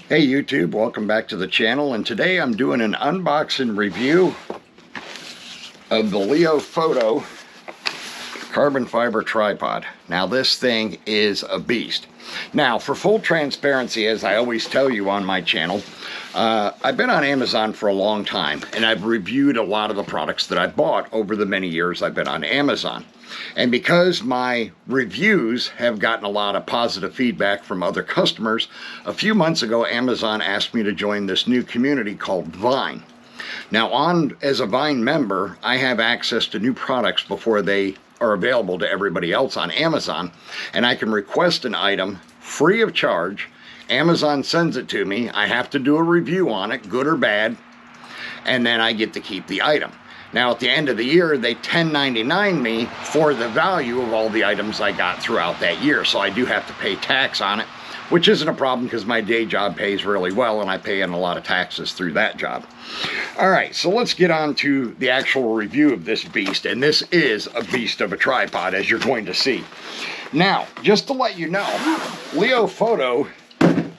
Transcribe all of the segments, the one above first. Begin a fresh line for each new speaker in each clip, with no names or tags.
Hey YouTube, welcome back to the channel, and today I'm doing an unboxing review of the Leofoto carbon fiber tripod. Now this thing is a beast. Now for full transparency, as I always tell you on my channel, I've been on Amazon for a long time, and I've reviewed a lot of the products that I bought over the many years I've been on Amazon. And because my reviews have gotten a lot of positive feedback from other customers, a few months ago Amazon asked me to join this new community called Vine. Now as a Vine member, I have access to new products before they are available to everybody else on Amazon, and I can request an item free of charge. Amazon sends it to me. I have to do a review on it, good or bad, and then I get to keep the item. Now at the end of the year, they 1099 me for the value of all the items I got throughout that year. So I do have to pay tax on it, which isn't a problem because my day job pays really well and I pay in a lot of taxes through that job. All right, so let's get on to the actual review of this beast. And this is a beast of a tripod, as you're going to see. Now, just to let you know, Leofoto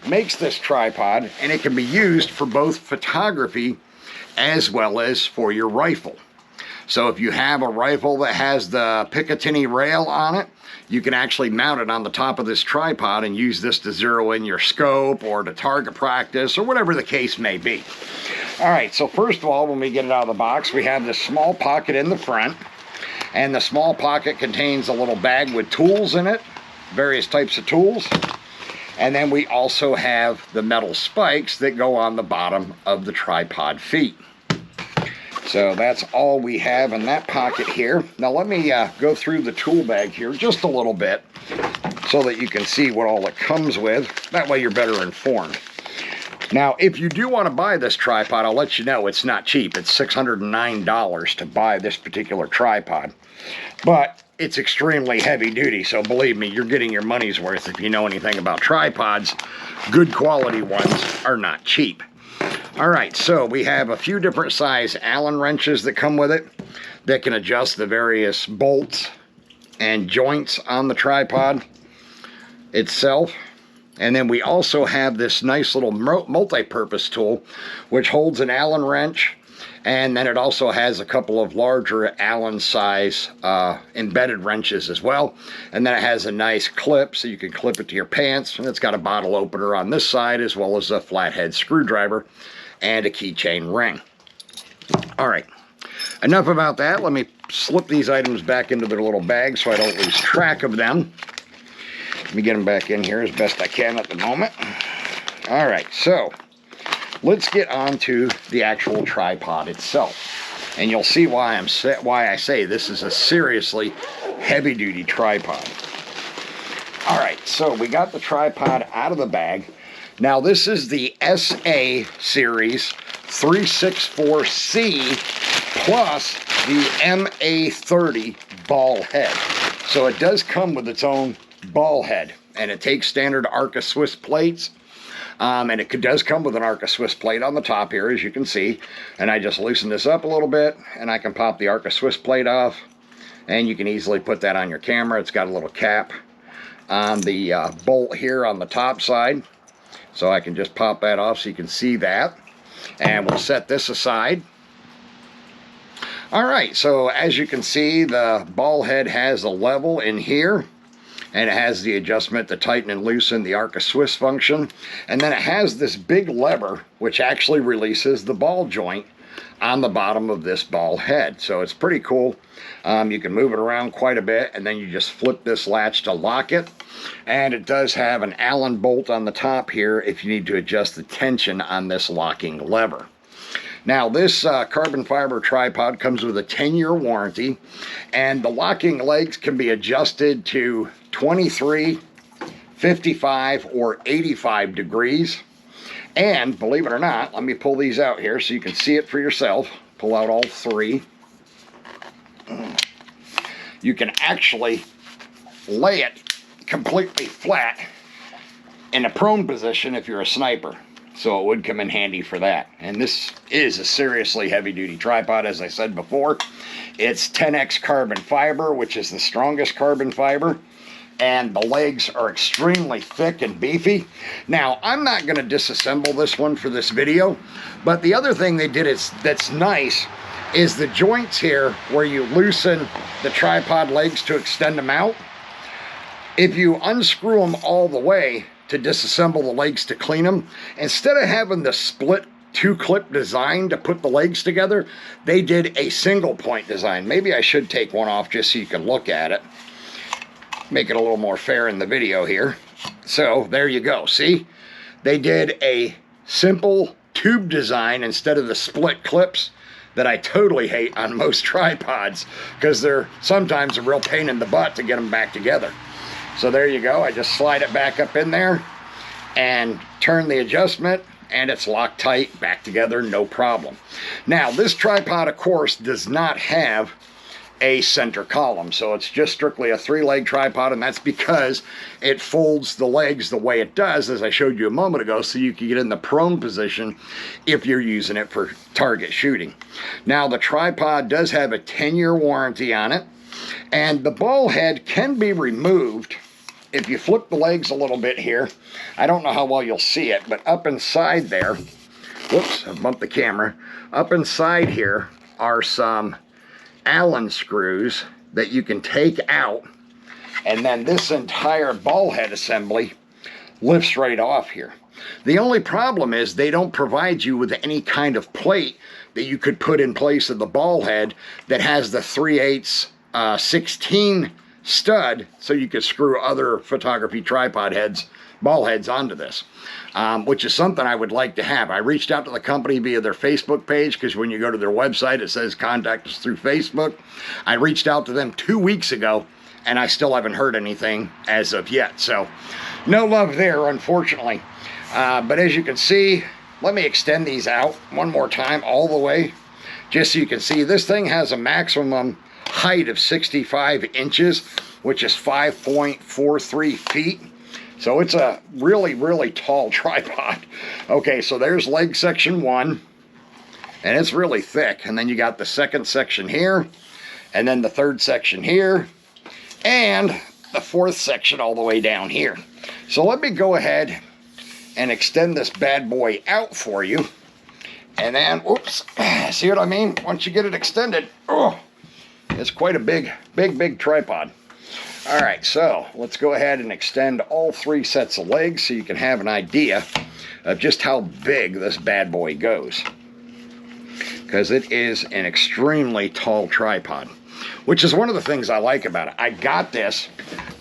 makes this tripod, and it can be used for both photography as well as for your rifle. So if you have a rifle that has the Picatinny rail on it, you can actually mount it on the top of this tripod and use this to zero in your scope or to target practice or whatever the case may be. All right, so first of all, when we get it out of the box, we have this small pocket in the front, and the small pocket contains a little bag with tools in it, various types of tools. And then we also have the metal spikes that go on the bottom of the tripod feet. So that's all we have in that pocket here. Now let me go through the tool bag here just a little bit so that you can see what all it comes with. That way you're better informed. Now if you do want to buy this tripod, I'll let you know it's not cheap. It's $609 to buy this particular tripod. But it's extremely heavy duty, so believe me, you're getting your money's worth. If you know anything about tripods, good quality ones are not cheap. All right, so we have a few different size Allen wrenches that come with it that can adjust the various bolts and joints on the tripod itself. And then we also have this nice little multi-purpose tool which holds an Allen wrench, and then it also has a couple of larger Allen size embedded wrenches as well. And then it has a nice clip so you can clip it to your pants, and it's got a bottle opener on this side as well as a flathead screwdriver and a keychain ring. All right, enough about that. Let me slip these items back into their little bag so I don't lose track of them. Let me get them back in here as best I can at the moment. All right, so let's get on to the actual tripod itself, and you'll see why I say this is a seriously heavy-duty tripod. All right, so we got the tripod out of the bag. Now this is the SA-364C plus the MA30 ball head. So it does come with its own ball head, and it takes standard Arca Swiss plates. And it does come with an Arca Swiss plate on the top here, as you can see. And I just loosen this up a little bit, and I can pop the Arca Swiss plate off. And you can easily put that on your camera. It's got a little cap on the bolt here on the top side. So I can just pop that off so you can see that. And we'll set this aside. All right, so as you can see, the ball head has a level in here. And it has the adjustment to tighten and loosen, the Arca Swiss function. And then it has this big lever which actually releases the ball joint on the bottom of this ball head. So it's pretty cool. You can move it around quite a bit, and then you just flip this latch to lock it. And it does have an Allen bolt on the top here if you need to adjust the tension on this locking lever. Now this carbon fiber tripod comes with a 10-year warranty, and the locking legs can be adjusted to 23, 55, or 85 degrees. And believe it or not, let me pull these out here so you can see it for yourself. Pull out all three. You can actually lay it completely flat in a prone position if you're a sniper. So it would come in handy for that. And this is a seriously heavy-duty tripod, as I said before. It's 10x carbon fiber, which is the strongest carbon fiber. and the legs are extremely thick and beefy. Now, I'm not going to disassemble this one for this video, but the other thing they did that's nice is the joints here where you loosen the tripod legs to extend them out. If you unscrew them all the way to disassemble the legs to clean them, instead of having the split 2-clip design to put the legs together, they did a single point design. Maybe I should take one off just so you can look at it. Make it a little more fair in the video here. So there you go. See, they did a simple tube design instead of the split clips that I totally hate on most tripods, because they're sometimes a real pain in the butt to get them back together. So there you go. I just slide it back up in there and turn the adjustment, and it's locked tight back together, no problem. Now, this tripod, of course, does not have a center column, so it's just strictly a 3-leg tripod, and that's because it folds the legs the way it does, as I showed you a moment ago, so you can get in the prone position if you're using it for target shooting. Now, the tripod does have a 10-year warranty on it, and the ball head can be removed if you flip the legs a little bit here. I don't know how well you'll see it, but up inside there, whoops, I bumped the camera, up inside here are some Allen screws that you can take out, and then this entire ball head assembly lifts right off here. The only problem is they don't provide you with any kind of plate that you could put in place of the ball head that has the 3/8 16 stud, so you could screw other photography tripod heads, ball heads, onto this, which is something I would like to have. I reached out to the company via their Facebook page, because when you go to their website it says contact us through Facebook. I reached out to them 2 weeks ago and I still haven't heard anything as of yet, so no love there, unfortunately. But as you can see, let me extend these out one more time all the way, just so you can see this thing has a maximum height of 65 inches, which is 5.43 feet. So it's a really, really tall tripod. Okay, so there's leg section 1, and it's really thick. And then you got the second section here, and then the third section here, and the fourth section all the way down here. So let me go ahead and extend this bad boy out for you. And then, oops, see what I mean? Once you get it extended, oh, it's quite a big tripod. All right, so let's go ahead and extend all 3 sets of legs so you can have an idea of just how big this bad boy goes, because it is an extremely tall tripod, which is one of the things I like about it. I got this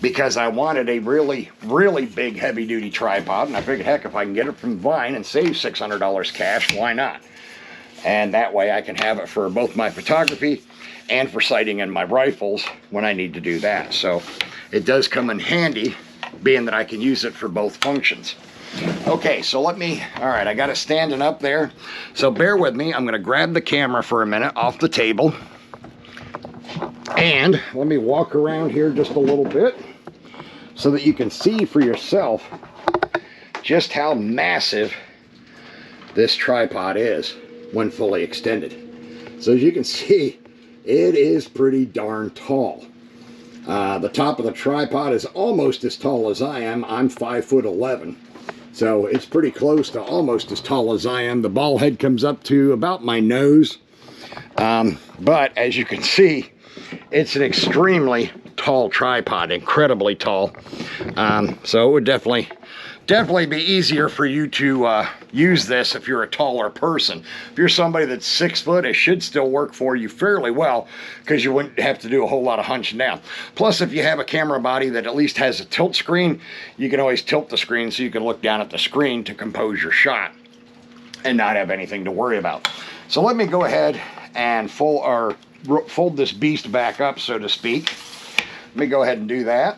because I wanted a really, really big heavy-duty tripod, and I figured, heck, if I can get it from Vine and save $600 cash, why not? And that way I can have it for both my photography and for sighting in my rifles when I need to do that. So it does come in handy, being that I can use it for both functions. Okay, so all right, I got it standing up there, so bear with me. I'm gonna grab the camera for a minute off the table, and let me walk around here just a little bit so that you can see for yourself just how massive this tripod is when fully extended. So as you can see, it is pretty darn tall. The top of the tripod is almost as tall as I am. I'm 5'11", so it's pretty close to almost as tall as I am. The ball head comes up to about my nose, but as you can see, it's an extremely tall tripod, incredibly tall. So it would definitely be easier for you to use this if you're a taller person. If you're somebody that's 6 foot, it should still work for you fairly well, because you wouldn't have to do a whole lot of hunching down. Plus, if you have a camera body that at least has a tilt screen, you can always tilt the screen so you can look down at the screen to compose your shot and not have anything to worry about. So let me go ahead and fold this beast back up, so to speak. Let me go ahead and do that,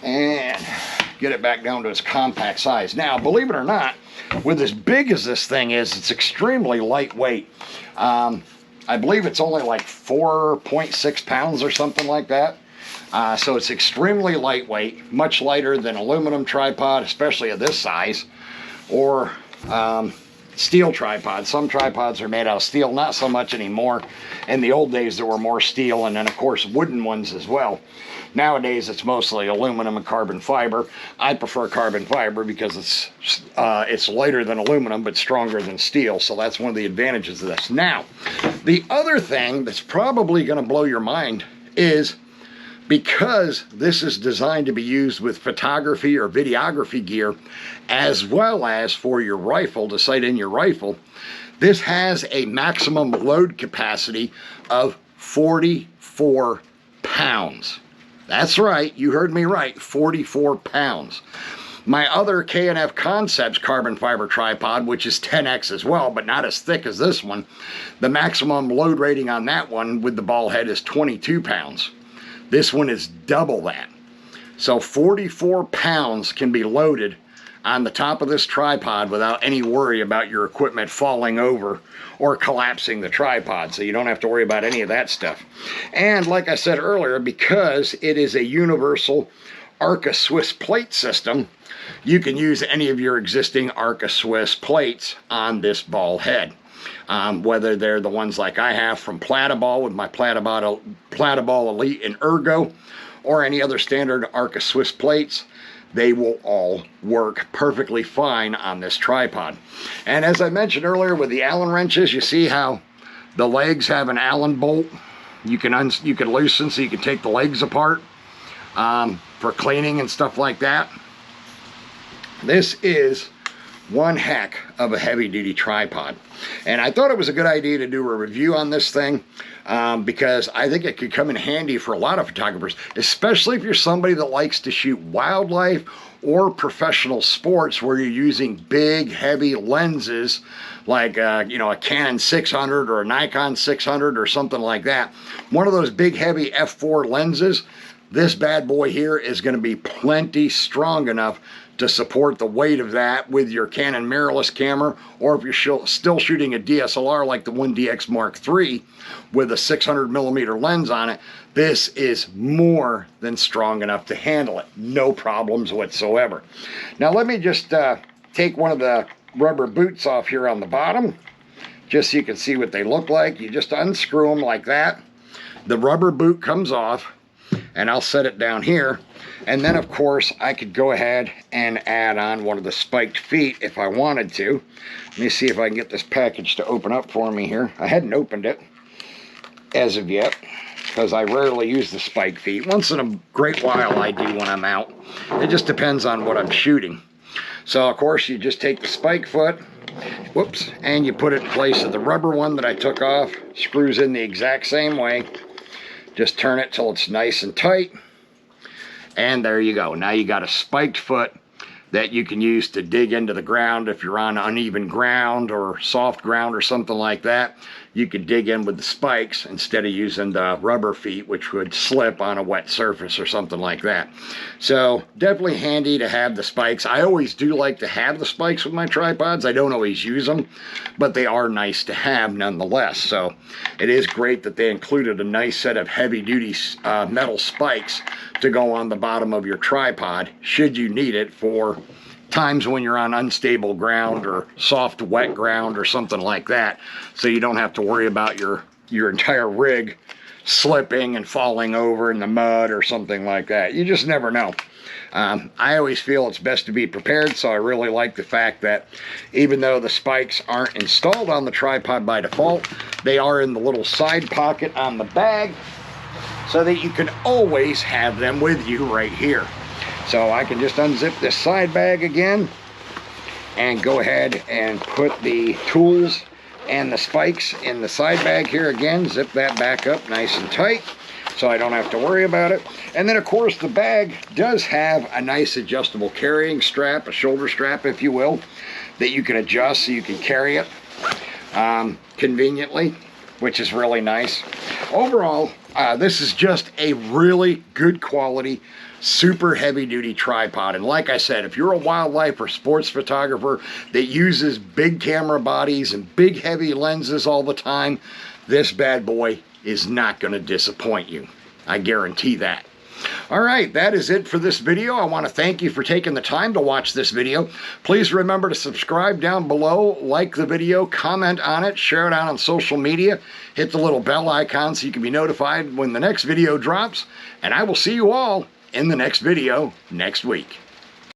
and get it back down to its compact size. Now, believe it or not, with as big as this thing is, it's extremely lightweight. I believe it's only like 4.6 pounds or something like that. So it's extremely lightweight, much lighter than aluminum tripod, especially of this size, or steel tripod. Some tripods are made out of steel, not so much anymore. In the old days, there were more steel, and then, of course, wooden ones as well. Nowadays, it's mostly aluminum and carbon fiber. I prefer carbon fiber because it's lighter than aluminum, but stronger than steel, so that's one of the advantages of this. Now, the other thing that's probably going to blow your mind is, because this is designed to be used with photography or videography gear, as well as for your rifle, to sight in your rifle, this has a maximum load capacity of 44 pounds. That's right, you heard me right, 44 pounds. My other K&F Concepts carbon fiber tripod, which is 10X as well, but not as thick as this one, the maximum load rating on that one with the ball head is 22 pounds. This one is double that. So 44 pounds can be loaded on the top of this tripod without any worry about your equipment falling over or collapsing the tripod. So you don't have to worry about any of that stuff. And like I said earlier, because it is a universal Arca Swiss plate system, you can use any of your existing Arca Swiss plates on this ball head. Whether they're the ones like I have from Plataball with my Plataball Elite and Ergo, or any other standard Arca Swiss plates, they will all work perfectly fine on this tripod. And as I mentioned earlier with the Allen wrenches, you see how the legs have an Allen bolt you can loosen so you can take the legs apart for cleaning and stuff like that. This is one heck of a heavy-duty tripod, and I thought it was a good idea to do a review on this thing because I think it could come in handy for a lot of photographers, especially if you're somebody that likes to shoot wildlife or professional sports where you're using big, heavy lenses like you know, a Canon 600 or a Nikon 600 or something like that. One of those big, heavy f4 lenses, this bad boy here is going to be plenty strong enough to support the weight of that with your Canon mirrorless camera, or if you're still shooting a DSLR like the 1DX Mark III with a 600mm lens on it, this is more than strong enough to handle it. No problems whatsoever. Now let me just take one of the rubber boots off here on the bottom, just so you can see what they look like. You just unscrew them like that. The rubber boot comes off, and I'll set it down here. And then, of course, I could go ahead and add on one of the spiked feet if I wanted to. Let me see if I can get this package to open up for me here. I hadn't opened it as of yet, because I rarely use the spiked feet. Once in a great while I do when I'm out. It just depends on what I'm shooting. So, of course, you just take the spike foot, whoops, and you put it in place of the rubber one that I took off. Screws in the exact same way. Just turn it till it's nice and tight. And there you go. Now you got a spiked foot that you can use to dig into the ground if you're on uneven ground or soft ground or something like that. You could dig in with the spikes instead of using the rubber feet, which would slip on a wet surface or something like that. So definitely handy to have the spikes. I always do like to have the spikes with my tripods. I don't always use them, but they are nice to have nonetheless. So it is great that they included a nice set of heavy-duty metal spikes to go on the bottom of your tripod should you need it for times when you're on unstable ground or soft wet ground or something like that, so you don't have to worry about your entire rig slipping and falling over in the mud or something like that. You just never know. I always feel it's best to be prepared, so I really like the fact that even though the spikes aren't installed on the tripod by default, they are in the little side pocket on the bag so that you can always have them with you right here. So I can just unzip this side bag again and go ahead and put the tools and the spikes in the side bag here again. Zip that back up nice and tight so I don't have to worry about it. And then, of course, the bag does have a nice adjustable carrying strap, a shoulder strap, if you will, that you can adjust so you can carry it conveniently, which is really nice. Overall, this is just a really good quality, super heavy-duty tripod. And like I said, if you're a wildlife or sports photographer that uses big camera bodies and big heavy lenses all the time, this bad boy is not going to disappoint you. I guarantee that. All right, that is it for this video. I want to thank you for taking the time to watch this video. Please remember to subscribe down below, like the video, comment on it, share it out on social media, hit the little bell icon so you can be notified when the next video drops, and I will see you all in the next video next week.